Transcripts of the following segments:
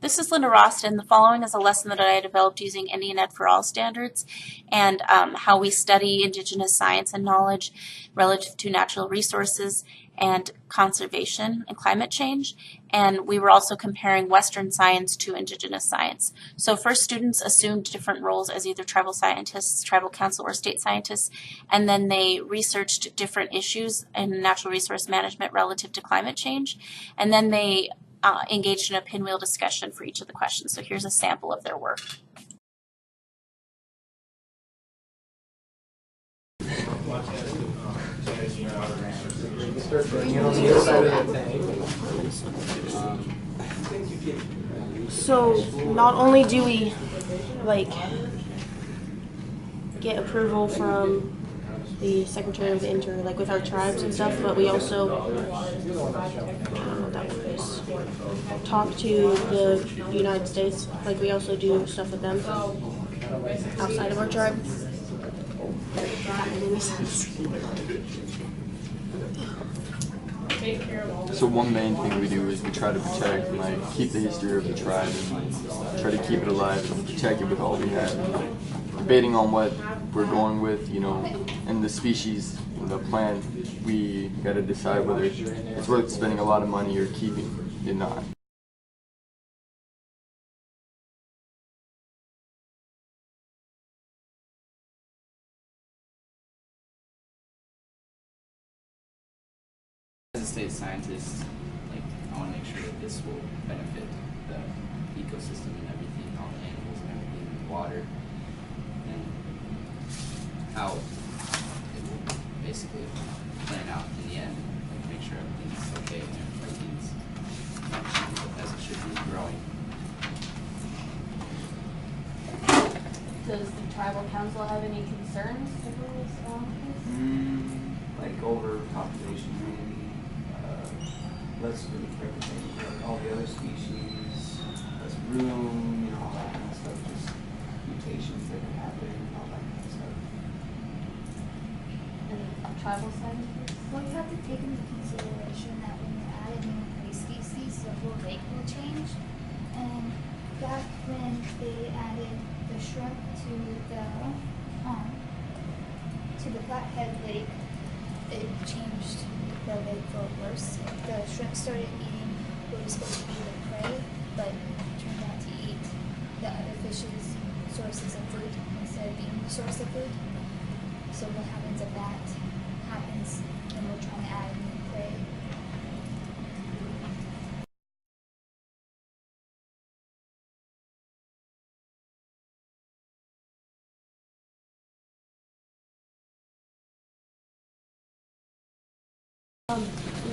This is Linda Rost, and the following is a lesson that I developed using Indian Ed for All standards and how we study Indigenous science and knowledge relative to natural resources and conservation and climate change. And we were also comparing Western science to Indigenous science. So first, students assumed different roles as either tribal scientists, tribal council, or state scientists, and then they researched different issues in natural resource management relative to climate change, and then they engaged in a pinwheel discussion for each of the questions. So here's a sample of their work. So not only do we get approval from the Secretary of the Interior, with our tribes and stuff, but we also talk to the United States. We also do stuff with them outside of our tribe. If that made any sense. So one main thing we do is we try to protect and keep the history of the tribe and try to keep it alive and protect it with all we have. Debating on what we're going with, and the species, the plant, we got to decide whether it's worth spending a lot of money or keeping it not. As a state scientist, I want to make sure that this will benefit the ecosystem and everything, all the animals and everything in the water, and how it will basically plan out in the end, make sure everything's okay and everything's functioning as it should be, growing. Does the tribal council have any concerns over this case? Overpopulation, maybe. Less food for everything, all the other species, less room, all that kind of stuff, just mutations that can happen, all that kind of stuff. And tribal scientists? Well, you have to take into consideration that when you add a new prey species, the whole lake will change. And back when they added the shrimp to the Flathead Lake, it changed the lake for worse. The shrimp started eating what was supposed to be the prey, but turned out to eat the other fish's sources of food instead of being the source of food. So what happens if that happens when we're trying to add new prey?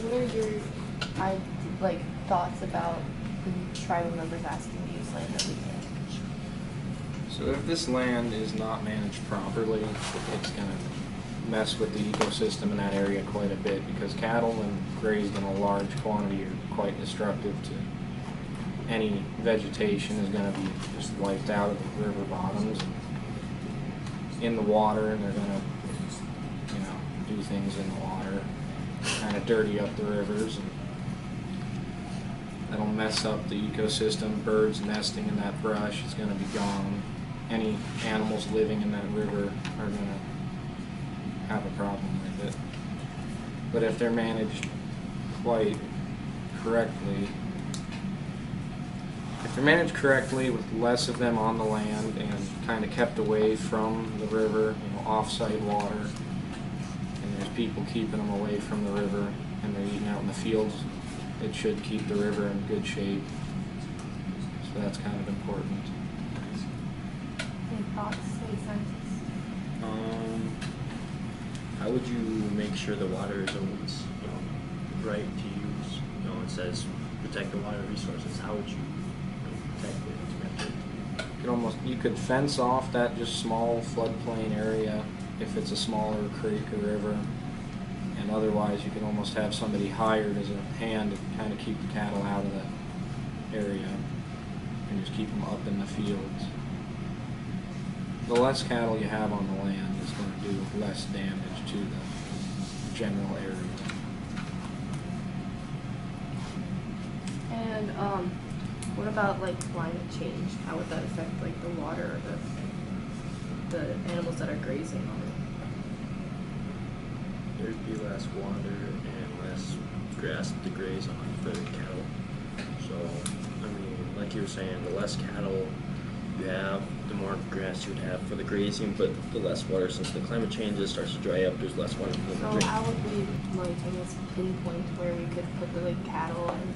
What are your thoughts about the tribal members asking to use land that we can? So if this land is not managed properly, it's going to mess with the ecosystem in that area quite a bit, because cattle when grazed in a large quantity are quite destructive to any vegetation. Is going to be just wiped out of the river bottoms and in the water, and they're going to do things in the water, kind of dirty up the rivers, and that'll mess up the ecosystem. Birds nesting in that brush is going to be gone. Any animals living in that river are going to have a problem with it. But if they're managed quite correctly, with less of them on the land and kind of kept away from the river, off-site water, and there's people keeping them away from the river and they're eating out in the fields, it should keep the river in good shape. So that's kind of important. Any thoughts, state scientists? How would you make sure the water is always right to use? It says protect the water resources. How would you protect it? You could fence off that just small floodplain area if it's a smaller creek or river, and otherwise you can almost have somebody hired as a hand to kind of keep the cattle out of the area and just keep them up in the fields. The less cattle you have on the land is going to do less damage to the general area. And What about like climate change? How would that affect like the water, the animals that are grazing on it? There'd be less water and less grass to graze on for the cattle. So, I mean, like you were saying, the less cattle you have, the more grass you would have for the grazing, but the less water, since the climate changes, starts to dry up, there's less water for them to So drink. how would we like I guess pinpoint where we could put the like cattle and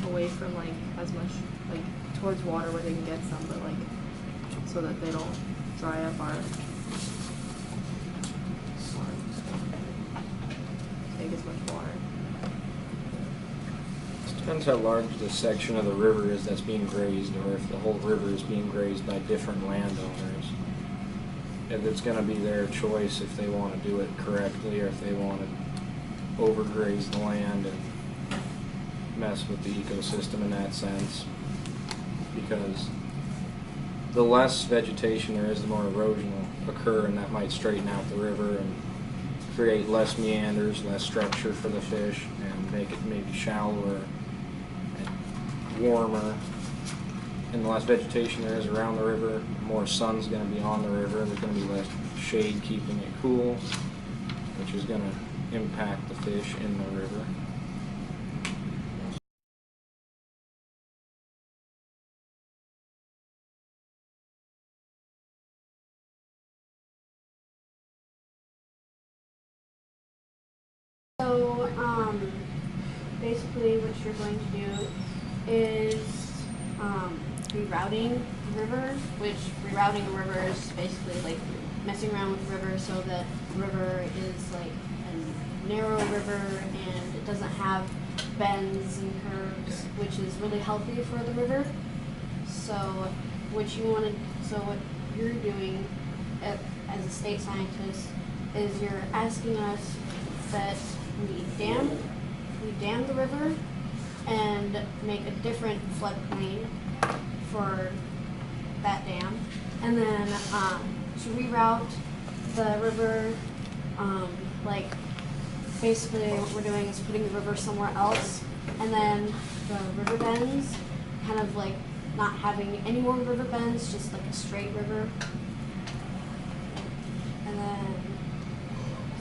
away from like as much like towards water where they can get some, but like so that they don't dry up our take as much water. Depends how large the section of the river is that's being grazed, or if the whole river is being grazed by different landowners. If it's going to be their choice if they want to do it correctly, or if they want to overgraze the land and mess with the ecosystem in that sense. Because the less vegetation there is, the more erosion will occur, and that might straighten out the river and create less meanders, less structure for the fish, and make it maybe shallower, warmer, and the less vegetation there is around the river, the more sun's going to be on the river. There's going to be less shade keeping it cool, which is going to impact the fish in the river. So, basically what you're going to do is rerouting the river, which rerouting a river is basically like messing around with the river so that the river is like a narrow river and it doesn't have bends and curves, which is really healthy for the river. So what you're doing as a state scientist is you're asking us that we dam the river and make a different floodplain for that dam, and then to reroute the river, like basically what we're doing is putting the river somewhere else, and then the river bends, kind of like not having any more river bends, just like a straight river, and then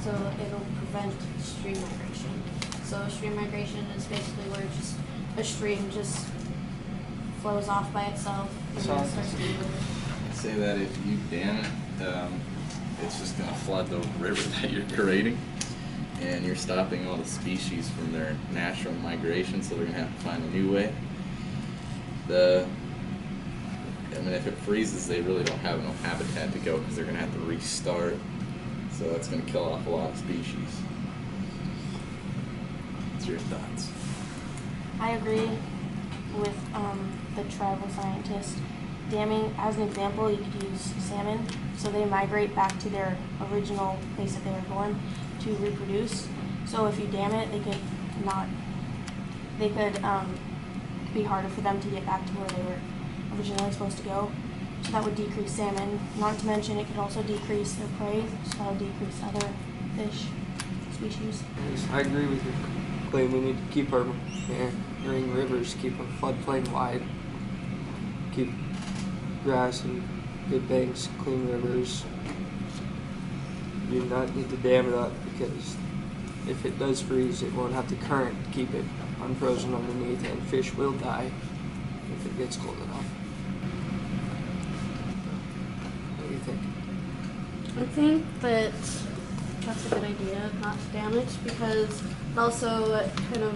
so it'll prevent stream migration. So stream migration is basically where just a stream just flows off by itself and then starts to move. Say that if you dam it, it's just going to flood the river that you're creating, and you're stopping all the species from their natural migration, so they're going to have to find a new way. I mean, if it freezes, they really don't have enough habitat to go because they're going to have to restart. So that's going to kill off a lot of species. What's your thoughts? I agree with the tribal scientist. Damming, as an example, you could use salmon. So they migrate back to their original place that they were born to reproduce. So if you dam it, they could be harder for them to get back to where they were originally supposed to go. So that would decrease salmon. Not to mention it could also decrease their prey, so that would decrease other fish species. I agree with your claim. We need to keep our meandering rivers, keep a floodplain wide, keep grass and good banks, clean rivers. You do not need to dam it up because if it does freeze, it won't have the current to keep it unfrozen underneath, and fish will die if it gets cold enough. What do you think? I think that that's a good idea, not to dam it, because it also kind of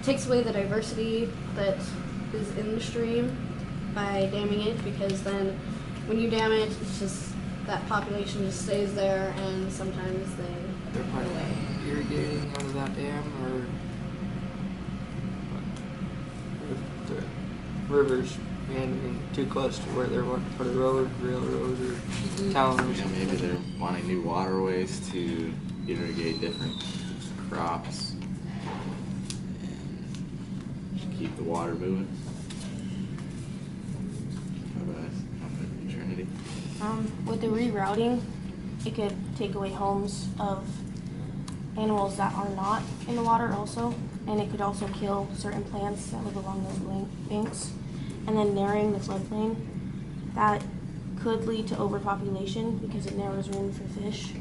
takes away the diversity that is in the stream by damming it, because then when you dam it, it's just that population just stays there, and sometimes They're run probably away. irrigating out of that dam, or if the river's meandering too close to where they're wanting to put a railroad or town or Yeah, something. maybe they're wanting new waterways to irrigate different crops and just keep the water moving. How about Trinity? With the rerouting, it could take away homes of animals that are not in the water also, and it could also kill certain plants that live along those banks. and then narrowing the floodplain, that could lead to overpopulation because it narrows room for fish.